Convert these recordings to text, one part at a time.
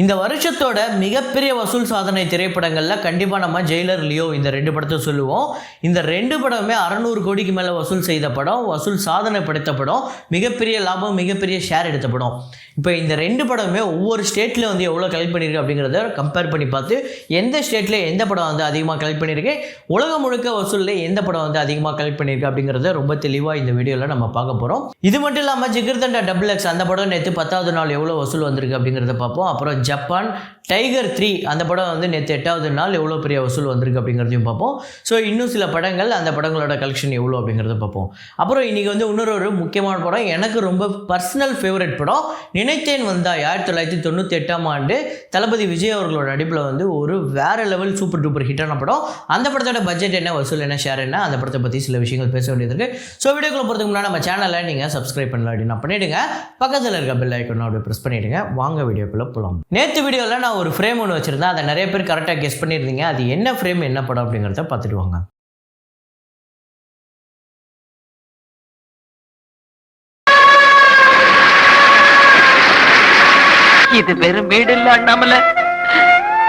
இந்த வருஷத்தோட மிகப்பெரிய வசூல் சாதனை திரைப்படங்களில் கண்டிப்பாக நம்ம ஜெயிலர் லியோ இந்த 2 படத்தை சொல்லுவோம். இந்த 2 படமே 600 கோடிக்கு மேலே வசூல் செய்த படம், வசூல் சாதனை படைத்த படம், மிகப்பெரிய லாபம், மிகப்பெரிய ஷேர் எடுத்த படம். இப்போ இந்த 2 படமே ஒவ்வொரு ஸ்டேட்டில் வந்து எவ்வளோ கலெக்ட் பண்ணியிருக்கு அப்படிங்கிறத கம்பேர் பண்ணி பார்த்து எந்த ஸ்டேட்டில் எந்த படம் வந்து அதிகமாக கலெக்ட் பண்ணியிருக்கு, உலகம் முழுக்க வசூலில் எந்த படம் வந்து அதிகமாக கலெக்ட் பண்ணியிருக்கு அப்படிங்கிறத ரொம்ப தெளிவாக இந்த வீடியோவில் நம்ம பார்க்க போகிறோம். இது மட்டும் இல்லாமல் ஜிகர்தண்டா XX அந்த படம் நேற்று 10வது நாள் எவ்வளோ வசூல் வந்திருக்கு அப்படிங்கிறத பார்ப்போம். அப்புறம் ஜப்பான் டைகர் 3 அந்த படம் வந்து நேற்று 8வது நாள் எவ்வளோ பெரிய வசூல் வந்திருக்கு அப்படிங்கிறதையும் பார்ப்போம். ஸோ இன்னும் சில படங்கள் அந்த படங்களோட கலெக்ஷன் எவ்வளோ அப்படிங்கிறத பார்ப்போம். அப்புறம் இன்றைக்கி வந்து இன்னொரு முக்கியமான படம், எனக்கு ரொம்ப பர்சனல் ஃபேவரட் படம், நினைத்தேன் வந்தா 1998ஆம் ஆண்டு தளபதி விஜய் அவர்களோட நடிப்பில் வந்து ஒரு வேறு லெவல் சூப்பர் டூப்பர் ஹிட்டான படம். அந்த படத்தோட பட்ஜெட் என்ன, வசூல் என்ன, ஷேர் என்ன, அந்த படத்தை பற்றி சில விஷயங்கள் பேச வேண்டியது இருக்குது. ஸோ வீடியோக்குள்ள போகிறதுக்கு முன்னாடி நம்ம சேனலை நீங்கள் சப்ஸ்கிரைப் பண்ணலாம் அப்படின்னா பண்ணிவிடுங்க, பக்கத்தில் இருக்க பெல் ஐக்கனை அப்படியே ப்ரெஸ் பண்ணிவிடுங்க. வாங்க வீடியோக்குள்ளே போகலாம். நேற்று வீடியோவில் நான் ஒரு ஃப்ரேம் ஒன்று வச்சுருந்தேன், அதை நிறைய பேர் கரெக்டாக கெஸ் பண்ணியிருந்தீங்க. அது என்ன ஃப்ரேம், என்ன படம் அப்படிங்கிறத பார்த்துட்டு வாங்க. இது வெறும் வீடு இல்ல அண்ணாமலை,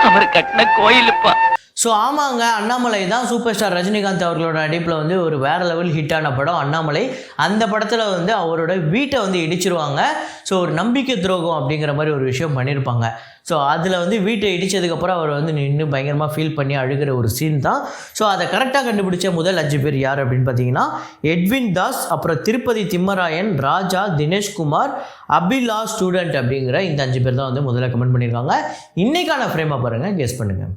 அவர் கட்டின கோயிலுப்பா. ஸோ ஆமாங்க, அண்ணாமலை தான் சூப்பர் ஸ்டார் ரஜினிகாந்த் அவர்களோட நடிப்பில் வந்து ஒரு வேறு லெவல் ஹிட்டான படம் அண்ணாமலை. அந்த படத்தில் வந்து அவரோட வீட்டை வந்து இடிச்சிருவாங்க. ஸோ ஒரு நம்பிக்கை துரோகம் அப்படிங்கிற மாதிரி ஒரு விஷயம் பண்ணியிருப்பாங்க. ஸோ அதில் வந்து வீட்டை இடித்ததுக்கப்புறம் அவர் வந்து நின்று பயங்கரமாக ஃபீல் பண்ணி அழுகிற ஒரு சீன் தான். ஸோ அதை கரெக்டாக கண்டுபிடிச்ச முதல் 5 பேர் யார் அப்படின்னு பார்த்தீங்கன்னா எட்வின் தாஸ், அப்புறம் திருப்பதி திம்மராயன், ராஜா, தினேஷ்குமார், அபிலா ஸ்டூடெண்ட் அப்படிங்கிற இந்த 5 பேர் தான் வந்து முதல்ல கமெண்ட் பண்ணியிருக்காங்க. இன்றைக்கான ஃப்ரேமை பாருங்கள், கெஸ் பண்ணுங்கள்.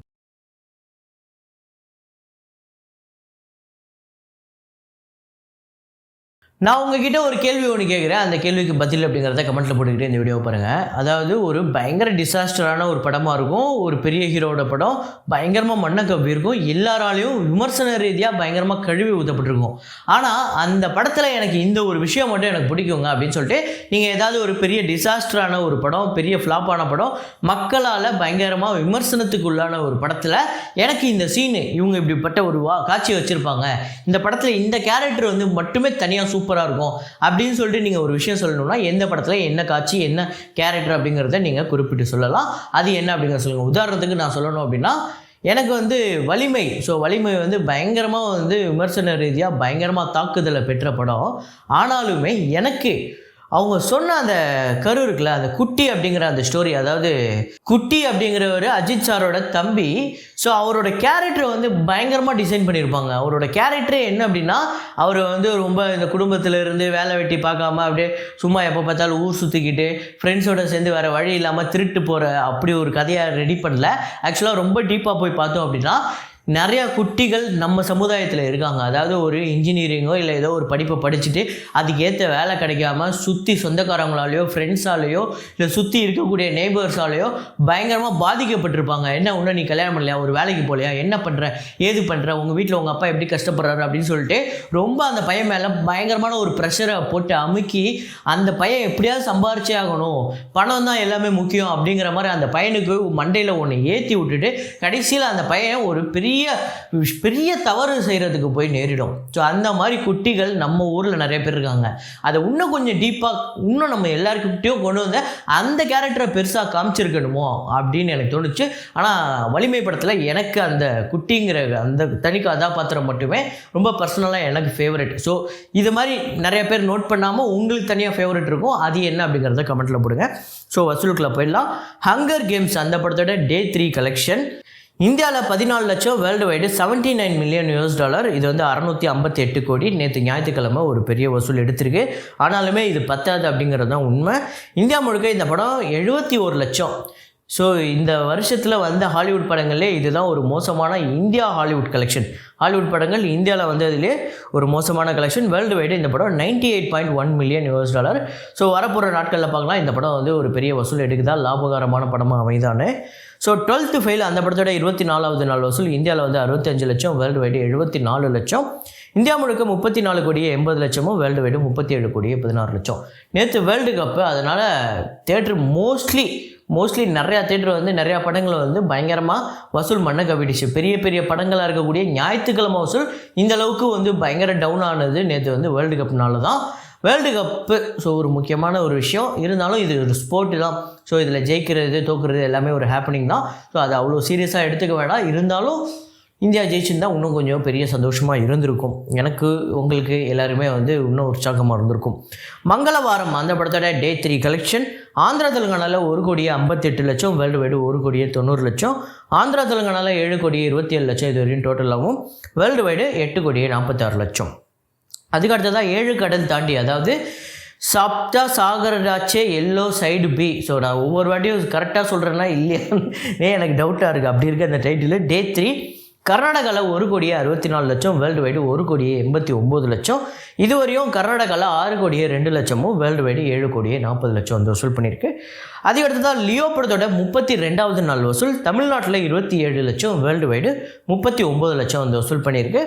நான் உங்ககிட்ட ஒரு கேள்வி ஒன்று கேட்குறேன், அந்த கேள்விக்கு பதில் அப்படிங்கிறத கமெண்ட்டில் போட்டுக்கிட்டே இந்த வீடியோ பாருங்கள். அதாவது ஒரு பயங்கர டிசாஸ்டரான ஒரு படமாக இருக்கும், ஒரு பெரிய ஹீரோட படம், பயங்கரமாக மண்ணை கவ்வி இருக்கும், எல்லாராலையும் விமர்சன ரீதியாக பயங்கரமாக கழுவி ஊற்றப்பட்டிருக்கும். ஆனால் அந்த படத்தில் எனக்கு இந்த ஒரு விஷயம் மட்டும் எனக்கு பிடிக்குங்க அப்படின்னு சொல்லிட்டு நீங்கள் ஏதாவது ஒரு பெரிய டிசாஸ்டரான ஒரு படம், பெரிய ஃப்ளாப்பான படம், மக்களால் பயங்கரமாக விமர்சனத்துக்கு உள்ளான ஒரு படத்தில் எனக்கு இந்த சீனு, இவங்க இப்படிப்பட்ட ஒரு காட்சி வச்சுருப்பாங்க, இந்த படத்தில் இந்த கேரக்டர் வந்து மட்டுமே தனியாக சூப்பராக இருக்கும் அப்படின்னு சொல்லிட்டு நீங்கள் ஒரு விஷயம் சொல்லணும்னா எந்த படத்தில் என்ன காட்சி, என்ன கேரக்டர் அப்படிங்கிறத நீங்கள் குறிப்பிட்டு சொல்லலாம். அது என்ன அப்படிங்கிறத சொல்லுங்கள். உதாரணத்துக்கு நான் சொல்லணும் அப்படின்னா எனக்கு வந்து வலிமை. ஸோ வலிமை வந்து பயங்கரமாக வந்து விமர்சன ரீதியாக பயங்கரமாக தாக்குதலை பெற்ற படம். ஆனாலுமே எனக்கு அவங்க சொன்ன அந்த கரு இருக்குல்ல, அந்த குட்டி அப்படிங்கிற அந்த ஸ்டோரி, அதாவது குட்டி அப்படிங்கிறவர் அஜித் சாரோட தம்பி. ஸோ அவரோட கேரக்டரை வந்து பயங்கரமாக டிசைன் பண்ணியிருப்பாங்க. அவரோட கேரக்டரே என்ன அப்படின்னா, அவர் வந்து ரொம்ப இந்த குடும்பத்தில் இருந்து வேலை வெட்டி பார்க்காம அப்படியே சும்மா எப்போ பார்த்தாலும் ஊர் சுற்றிக்கிட்டு ஃப்ரெண்ட்ஸோடு சேர்ந்து வேறு வழி இல்லாமல் திருட்டு போகிற அப்படி ஒரு கதையை ரெடி பண்ணல. ஆக்சுவலாக ரொம்ப டீப்பாக போய் பார்த்தோம் அப்படின்னா நிறையா குட்டிகள் நம்ம சமுதாயத்தில் இருக்காங்க. அதாவது ஒரு இன்ஜினியரிங்கோ இல்லை ஏதோ ஒரு படிப்பை படிச்சுட்டு அதுக்கு ஏற்ற வேலை கிடைக்காம சுற்றி சொந்தக்காரங்களாலேயோ ஃப்ரெண்ட்ஸாலேயோ இல்லை சுற்றி இருக்கக்கூடிய நெய்பர்ஸாலேயோ பயங்கரமாக பாதிக்கப்பட்டிருப்பாங்க. என்ன ஒன்று நீ கல்யாணம் பண்ணலையா, ஒரு வேலைக்கு போகலையா, என்ன பண்ணுற, ஏது பண்ணுற, உங்கள் வீட்டில் உங்கள் அப்பா எப்படி கஷ்டப்படுறாரு அப்படின்னு சொல்லிட்டு ரொம்ப அந்த பையன் மேலே பயங்கரமான ஒரு ப்ரெஷரை போட்டு அமுக்கி அந்த பையன் எப்படியாவது சம்பாரிச்சே ஆகணும், பணம் தான் எல்லாமே முக்கியம் அப்படிங்கிற மாதிரி அந்த பையனுக்கு மண்டையில் ஒன்று ஏற்றி விட்டுட்டு கடைசியில் அந்த பையன் ஒரு பெரிய தவறு செய்கிறதுக்கு போய் நேரிடும். ஸோ அந்த மாதிரி குட்டிகள் நம்ம ஊரில் நிறைய பேர் இருக்காங்க. அதை இன்னும் கொஞ்சம் டீப்பாக இன்னும் நம்ம எல்லாருக்கிட்டையும் கொண்டு வந்து அந்த கேரக்டரை பெருசாக காமிச்சிருக்கணுமோ அப்படின்னு எனக்கு தோணுச்சு. ஆனால் வலிமை படத்தில் எனக்கு அந்த குட்டிங்கிற அந்த தனி கதாபாத்திரம் மட்டுமே ரொம்ப பர்சனலாக எனக்கு ஃபேவரட். ஸோ இது மாதிரி நிறைய பேர் நோட் பண்ணாமல் உங்களுக்கு தனியாக ஃபேவரட் இருக்கும், அது என்ன அப்படிங்கிறத கமெண்ட்டில் போடுங்க. ஸோ வசூலுக்குள்ளே போயிடலாம். ஹங்கர் கேம்ஸ் அந்த படத்தோட Day 3 கலெக்ஷன் இந்தியாவில் 14 லட்சம், வேர்ல்டு வைடு $79 மில்லியன். இது வந்து 658 கோடி. நேற்று ஞாயிற்றுக்கிழமை ஒரு பெரிய வசூல் எடுத்திருக்கு. ஆனாலுமே இது பத்தாது அப்படிங்கிறது தான் உண்மை. இந்தியா முழுக்க இந்த படம் 71 லட்சம். ஸோ இந்த வருஷத்தில் வந்த ஹாலிவுட் படங்களே இதுதான் ஒரு மோசமான இந்தியா ஹாலிவுட் கலெக்ஷன். ஹாலிவுட் படங்கள் இந்தியாவில் வந்ததுலேயே ஒரு மோசமான கலெக்ஷன். வேர்ல்டு வைடு இந்த படம் $98.1 மில்லியன். ஸோ வரப்போகிற நாட்களில் பார்க்கலாம் இந்த படம் வந்து ஒரு பெரிய வசூல் எடுக்குதா, லாபகரமான படமாக அமைதானே. ஸோ 12th ஃபெயில் அந்த படத்தோட 24வது நாள் வசூல் இந்தியாவில் வந்து 65 லட்சம், வேர்ல்டு வைடு 74 லட்சம். இந்தியா முழுக்க 34 கோடியே 80 லட்சமும், வேர்ல்டு வைடு 37 கோடியே 16 லட்சம். நேற்று வேர்ல்டு கப்பு, அதனால் தேட்டர் மோஸ்ட்லி நிறையா தேட்டர் வந்து நிறையா படங்களை வந்து பயங்கரமாக வசூல் மண்ணை கவிடிச்சு. பெரிய பெரிய படங்களாக இருக்கக்கூடிய ஞாயிற்றுக்கிழமை வசூல் இந்த அளவுக்கு வந்து பயங்கர டவுன் ஆனது நேற்று வந்து வேர்ல்டு கப்னால தான். வேர்ல்டு கப்பு ஸோ ஒரு முக்கியமான ஒரு விஷயம் இருந்தாலும் இது ஒரு ஸ்போர்ட்டு தான். ஸோ இதில் ஜெயிக்கிறது தோக்குறது எல்லாமே ஒரு ஹேப்பனிங் தான். ஸோ அது அவ்வளோ சீரியஸாக எடுத்துக்க வேண்டாம். இருந்தாலும் இந்தியா ஜெயிச்சிருந்தா இன்னும் கொஞ்சம் பெரிய சந்தோஷமாக இருந்திருக்கும். எனக்கு உங்களுக்கு எல்லாருமே வந்து இன்னும் உற்சாகமாக இருந்திருக்கும். மங்களவாரம் அந்த படத்தோட Day 3 கலெக்ஷன் ஆந்திரா தெலுங்கானாவில் 1,58,00,000, வேர்ல்டு வைடு 1,90,00,000, ஆந்திரா தெலுங்கானாவில் 7,27,00,000 இது வரையும் டோட்டலாகவும், வேர்ல்டு வைடு 8,46,00,000. அதுக்கு அடுத்ததாக 7 கடல் தாண்டி, அதாவது சப்தா சாகராச்சே எல்லோ சைடு பி. ஸோ நான் ஒவ்வொரு வாட்டியும் கரெக்டாக சொல்கிறேன்னா இல்லையான்னு எனக்கு டவுட்டாக இருக்குது. அப்படி இருக்க அந்த டைட்டில் Day 3 கர்நாடகாவில் 1,64,00,000, வேர்ல்டு வைடு 1,89,00,000. இதுவரையும் கர்நாடகாவில் 6,02,00,000, வேர்ல்டு வைடு 7,40,00,000 வந்து வசூல் பண்ணியிருக்கு. அதுக்கு அடுத்ததாக லியோ படத்தோட 32வது நாள் வசூல் தமிழ்நாட்டில் 27,00,000, வேர்ல்டு வைடு 39,00,000 வந்து வசூல் பண்ணியிருக்கு.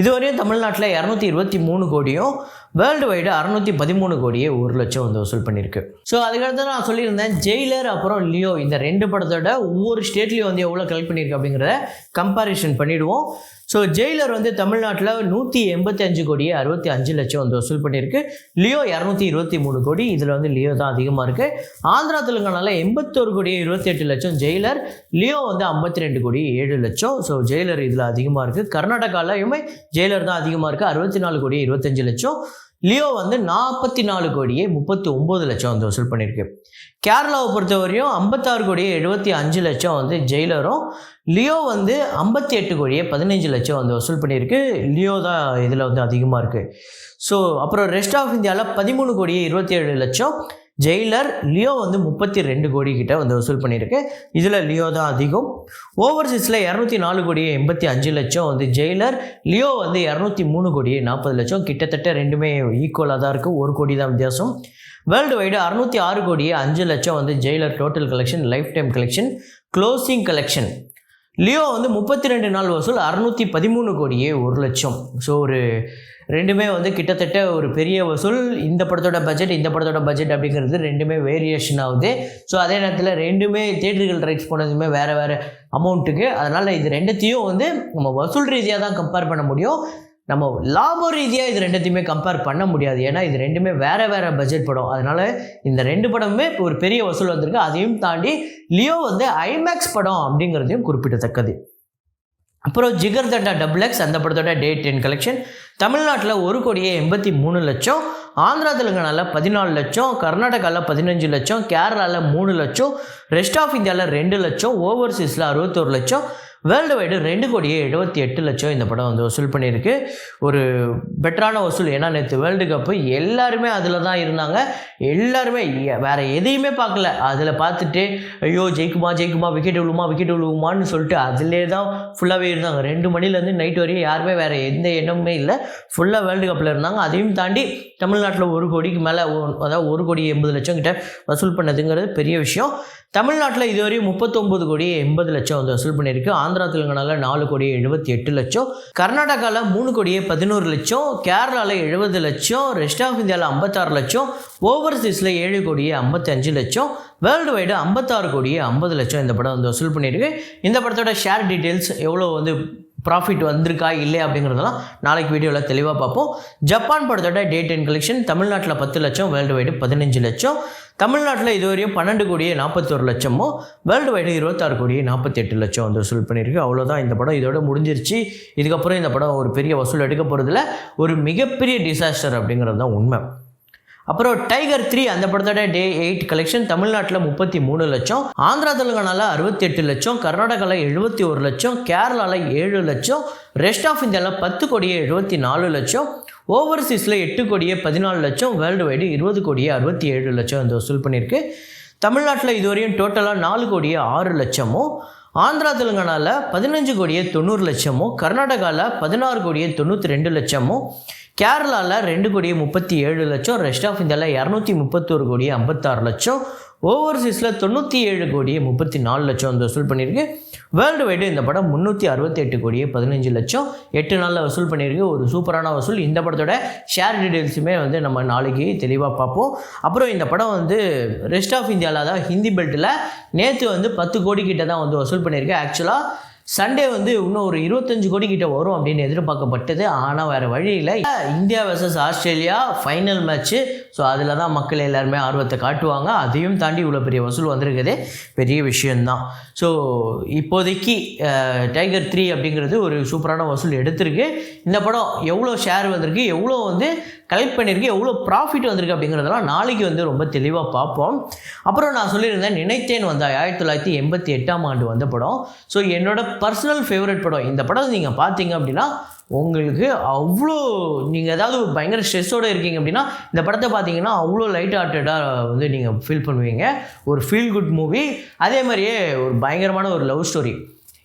இதுவரையும் தமிழ்நாட்டில் 223 கோடியும், வேர்ல்டு வைடு 613 கோடியே 1,00,000 வந்து வசூல் பண்ணியிருக்கு. ஸோ அதுக்கடுத்து நான் சொல்லியிருந்தேன் ஜெயிலர் அப்புறம் லியோ இந்த 2 படத்தோட ஒவ்வொரு ஸ்டேட்லேயும் வந்து எவ்வளோ கலெக்ட் பண்ணியிருக்கு அப்படிங்கிறத கம்பேரிஷன் பண்ணிவிடுவோம். ஸோ ஜெயிலர் வந்து தமிழ்நாட்டில் 185 கோடியே 65,00,000 வந்து வசூல் பண்ணியிருக்கு. லியோ 223 கோடி, இதில் வந்து லியோ தான் அதிகமாக இருக்குது. ஆந்திரா தெலுங்கானாவில் 81 கோடியே 28,00,000 ஜெயிலர், லியோ வந்து 52 கோடி 7,00,000. ஸோ ஜெயிலர் இதில் அதிகமாக இருக்குது. கர்நாடகாலையுமே ஜெயிலர் தான் அதிகமாக இருக்குது, 64 கோடி 25,00,000. லியோ வந்து 44 கோடியே 39,00,000 வந்து வசூல் பண்ணியிருக்கு. கேரளாவை பொறுத்தவரையும் 56 கோடியே 75,00,000 வந்து ஜெயிலரும், லியோ வந்து 58 கோடியே 15,00,000 வந்து வசூல் பண்ணியிருக்கு. லியோ தான் இதில் வந்து அதிகமாக இருக்குது. ஸோ அப்புறம் ரெஸ்ட் ஆஃப் இந்தியாவில் 13 கோடியே 27,00,000 ஜெயிலர், லியோ வந்து 32 கோடி கிட்ட வந்து வசூல் பண்ணியிருக்கு. இதில் லியோ தான் அதிகம். ஓவர்சீஸில் 204 கோடியே 85,00,000 வந்து ஜெயிலர், லியோ வந்து 203 கோடியே 40,00,000. கிட்டத்தட்ட ரெண்டுமே ஈக்குவலாக தான் இருக்குது, 1 கோடி தான் வித்தியாசம். வேர்ல்டு வைடு 606 கோடியே 5,00,000 வந்து Jailer total collection, life time collection, closing collection. Leo வந்து 32 நாள் வசூல் 613 கோடியே 1,00,000. ஸோ ஒரு ரெண்டுமே வந்து கிட்டத்தட்ட ஒரு பெரிய வசூல். இந்த படத்தோட பட்ஜெட் அப்படிங்கிறது ரெண்டுமே வேரியேஷன் ஆகுது. ஸோ அதே நேரத்தில் ரெண்டுமே தியேட்டர்கள் ரைட்ஸ் போனதுமே வேறு அமௌண்ட்டுக்கு. அதனால் இது ரெண்டுத்தையும் வந்து நம்ம வசூல் ரீதியாக தான் கம்பேர் பண்ண முடியும். நம்ம லாப ரீதியாக இது ரெண்டுத்தையுமே கம்பேர் பண்ண முடியாது. ஏன்னா இது ரெண்டுமே வேறு பட்ஜெட் படம். அதனால் இந்த 2 படமுமே ஒரு பெரிய வசூல் வந்திருக்கு. அதையும் தாண்டி லியோ வந்து ஐமேக்ஸ் படம் அப்படிங்கிறதையும் குறிப்பிடத்தக்கது. அப்புறம் ஜிகர் தண்டா XXX அந்த படத்தோட Day 10 கலெக்ஷன் தமிழ்நாட்டில் 1,83,00,000, ஆந்திரா தெலுங்கானாவில் 14,00,000, கர்நாடகாவில் 15,00,000, கேரளாவில் 3,00,000, ரெஸ்ட் ஆஃப் இந்தியாவில் 2,00,000, ஓவர்சீஸில் 61,00,000, வேர்ல்டு வைடு 2,78,00,000 இந்த படம் வந்து வசூல் பண்ணியிருக்கு. ஒரு பெட்டரான வசூல். ஏன்னா நேற்று வேர்ல்டு கப்பு எல்லாருமே அதில் தான் இருந்தாங்க. எல்லாருமே வேறு எதையுமே பார்க்கல. அதில் பார்த்துட்டு ஐயோ ஜெயிக்குமா விக்கெட் விழுவுமான்னு சொல்லிட்டு அதிலே தான் ஃபுல்லாகவே இருந்தாங்க. 2 மணிலேருந்து நைட் வரையும் யாருமே வேறு எந்த எண்ணமுமே இல்லை, ஃபுல்லாக வேர்ல்டு கப்பில் இருந்தாங்க. அதையும் தாண்டி தமிழ்நாட்டில் 1 கோடிக்கு மேலே, அதாவது 1,80,00,000 கிட்ட வசூல் பண்ணதுங்கிறது பெரிய விஷயம். தமிழ்நாட்டில் இதுவரையும் 39 கோடியே 80,00,000 வந்து வசூல் பண்ணியிருக்கு. ஆந்திரா தெலுங்கானாவில் 4 கோடியே 78,00,000, கர்நாடகாவில் 3 கோடியே 11,00,000, கேரளாவில் 70,00,000, ரெஸ்ட் ஆஃப் இந்தியாவில் 56,00,000, ஓவர்சீஸில் 7 கோடியே 55,00,000, வேர்ல்டு வைடு 56 கோடியே 50,00,000 இந்த படம் வந்து வசூல் பண்ணியிருக்கு. இந்த படத்தோட ஷேர் டீட்டெயில்ஸ் எவ்வளோ வந்து ப்ராஃபிட் வந்திருக்கா இல்லை அப்படிங்கிறதெல்லாம் நாளைக்கு வீடியோவில் தெளிவாக பார்ப்போம். ஜப்பான் படத்தோட Day 10 கலெக்ஷன் தமிழ்நாட்டில் 10,00,000, வேர்ல்டு வைடு 15,00,000, தமிழ்நாட்டில் இதுவரையும் 12 கோடியே 41,00,000, வேர்ல்டு வைடு 26 கோடியே 48,00,000 வந்து வசூல் பண்ணியிருக்கு. அவ்வளோதான் இந்த படம், இதோட முடிஞ்சிருச்சு. இதுக்கப்புறம் இந்த படம் ஒரு பெரிய வசூல் எடுக்க போகிறதுல ஒரு மிகப்பெரிய டிசாஸ்டர் அப்படிங்கிறது தான் உண்மை. அப்புறம் டைகர் 3 அந்த படத்தோட Day 8 கலெக்ஷன் தமிழ்நாட்டில் 33,00,000, ஆந்திரா தெலுங்கானாவில் 68,00,000, கர்நாடகாவில் 71,00,000, கேரளாவில் 7,00,000, ரெஸ்ட் ஆஃப் இந்தியாவில் 10 கோடியே 74,00,000, ஓவர்சீஸில் 8 கோடியே 14,00,000, வேர்ல்டு வைடு 20 கோடியே 67,00,000 வந்து வசூல் பண்ணியிருக்கு. தமிழ்நாட்டில் இதுவரையும் டோட்டலாக 4 கோடியே 6,00,000, ஆந்திரா தெலுங்கானாவில் 15 கோடியே 90,00,000, கர்நாடகாவில் 16 கோடியே 92,00,000, கேரளாவில் 2 கோடியே 37,00,000, ரெஸ்ட் ஆஃப் இந்தியாவில் 231 கோடியே 56,00,000, ஓவர்சீஸில் 97 கோடியே 34,00,000 வந்து வசூல் பண்ணியிருக்கு. வேர்ல்டு வைடு இந்த படம் 368 கோடியே 15,00,000 8 நாளில் வசூல் பண்ணியிருக்கு. ஒரு சூப்பரான வசூல். இந்த படத்தோட ஷேர் டீட்டெயில்ஸுமே வந்து நம்ம நாளைக்கு தெளிவாக பார்ப்போம். அப்புறம் இந்த படம் வந்து ரெஸ்ட் ஆஃப் இந்தியாவில் தான் ஹிந்தி பெல்ட்டில் நேற்று வந்து 10 கோடி கிட்ட தான் வந்து வசூல் பண்ணியிருக்கு. ஆக்சுவலாக சண்டே வந்து இன்னும் ஒரு 25 கோடி கிட்ட வரும் அப்படின்னு எதிர்பார்க்கப்பட்டது. ஆனால் வேறு வழி இல்லை. India versus Australia final match. So அதில் தான் மக்கள் எல்லாருமே ஆர்வத்தை காட்டுவாங்க. அதையும் தாண்டி இவ்வளோ பெரிய வசூல் வந்திருக்குது பெரிய விஷயந்தான். ஸோ இப்போதைக்கு டைகர் 3 அப்படிங்கிறது ஒரு சூப்பரான வசூல் எடுத்திருக்கு. இந்த படம் எவ்வளோ ஷேர் வந்திருக்கு, எவ்வளோ வந்து கலெக்ட் பண்ணியிருக்கு, எவ்வளோ ப்ராஃபிட் வந்திருக்கு அப்படிங்கிறதெல்லாம் நாளைக்கு வந்து ரொம்ப தெளிவாக பார்ப்போம். அப்புறம் நான் சொல்லியிருந்தேன் நினைத்தேன் வந்தாய் 1988ஆம் ஆண்டு வந்த படம். ஸோ என்னோடய பர்சனல் ஃபேவரட் படம். இந்த படம் நீங்கள் பார்த்தீங்க அப்படின்னா உங்களுக்கு அவ்வளோ நீங்கள் ஏதாவது பயங்கர ஸ்ட்ரெஸ்ஸோடு இருக்கீங்க அப்படின்னா இந்த படத்தை பார்த்தீங்கன்னா அவ்வளோ லைட் ஹார்ட்டடாக வந்து நீங்கள் ஃபீல் பண்ணுவீங்க. ஒரு ஃபீல் குட் மூவி. அதே மாதிரியே ஒரு பயங்கரமான ஒரு லவ் ஸ்டோரி.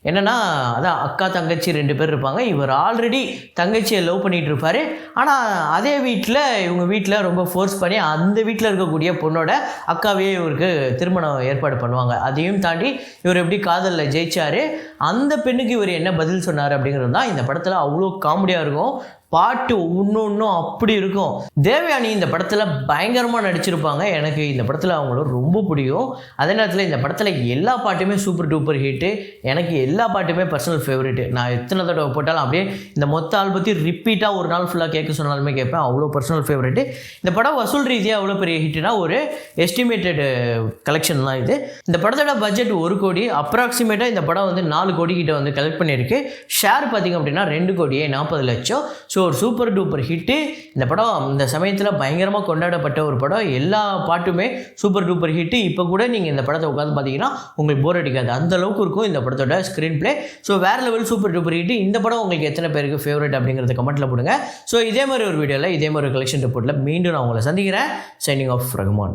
என்னென்னா அதான் அக்கா தங்கச்சி 2 பேர் இருப்பாங்க. இவர் ஆல்ரெடி தங்கச்சியை லவ் பண்ணிகிட்டு இருப்பார். ஆனால் அதே வீட்டில் இவங்க வீட்டில் ரொம்ப ஃபோர்ஸ் பண்ணி அந்த வீட்டில் இருக்கக்கூடிய பொண்ணோட அக்காவே இவருக்கு திருமணம் ஏற்பாடு பண்ணுவாங்க. அதையும் தாண்டி இவர் எப்படி காதலில் ஜெயிச்சார், அந்த பெண்ணுக்கு இவர் என்ன பதில் சொன்னார் அப்படிங்கிறது தான் இந்த படத்தில் அவ்வளோ காமெடியாக இருக்கும். பாட்டு ஒன்றும் அப்படி இருக்கும். தேவயானி இந்த படத்தில் பயங்கரமாக நடிச்சிருப்பாங்க. எனக்கு இந்த படத்தில் அவங்கள ரொம்ப பிடிக்கும். அதே நேரத்தில் இந்த படத்தில் எல்லா பாட்டுமே சூப்பர் டூப்பர் ஹிட்டு. எனக்கு எல்லா பாட்டுமே பர்சனல் ஃபேவரெட்டு. நான் எத்தனை தடவை போட்டாலும் அப்படியே இந்த மொத்த ஆல்பத்தையும் ரிப்பீட்டாக ஒரு நாள் ஃபுல்லாக கேட்க சொன்னாலுமே கேட்பேன். அவ்வளோ பர்சனல் ஃபேவரெட்டு. இந்த படம் வசூல் ரீதியாக அவ்வளோ பெரிய ஹிட்டுனா ஒரு எஸ்டிமேட்டட் கலெக்ஷன் தான் இது. இந்த படத்தோட பட்ஜெட் 1 கோடி. அப்ராக்சிமேட்டாக இந்த படம் வந்து 4 கோடி கிட்ட வந்து கலெக்ட் பண்ணியிருக்கு. ஷேர் பார்த்திங்க அப்படின்னா 2,40,00,000. ஸோ ஒரு சூப்பர் டூப்பர் ஹிட்டு. இந்த படம் இந்த சமயத்தில் பயங்கரமாக கொண்டாடப்பட்ட ஒரு படம். எல்லா பாட்டுமே சூப்பர் டூப்பர் ஹிட்டு. இப்போ கூட நீங்கள் இந்த படத்தை உட்காந்து பார்த்தீங்கன்னா உங்களுக்கு போர் அடிக்காது, அந்த அளவுக்கு இருக்கும் இந்த படத்தோட ஸ்க்ரீன் பிளே. ஸோ வேறு லெவல் சூப்பர் டூப்பர் ஹிட்டு. இந்த படம் உங்களுக்கு எத்தனை பேருக்கு ஃபேவரட் அப்படிங்கிறத கமெண்ட்டில் போடுங்க. ஸோ இதே மாதிரி ஒரு வீடியோவில் இதே மாதிரி ஒரு கலெக்ஷன் ரிப்போர்ட்டில் மீண்டும் நான் உங்களை சந்திக்கிறேன். Signing off Rahman.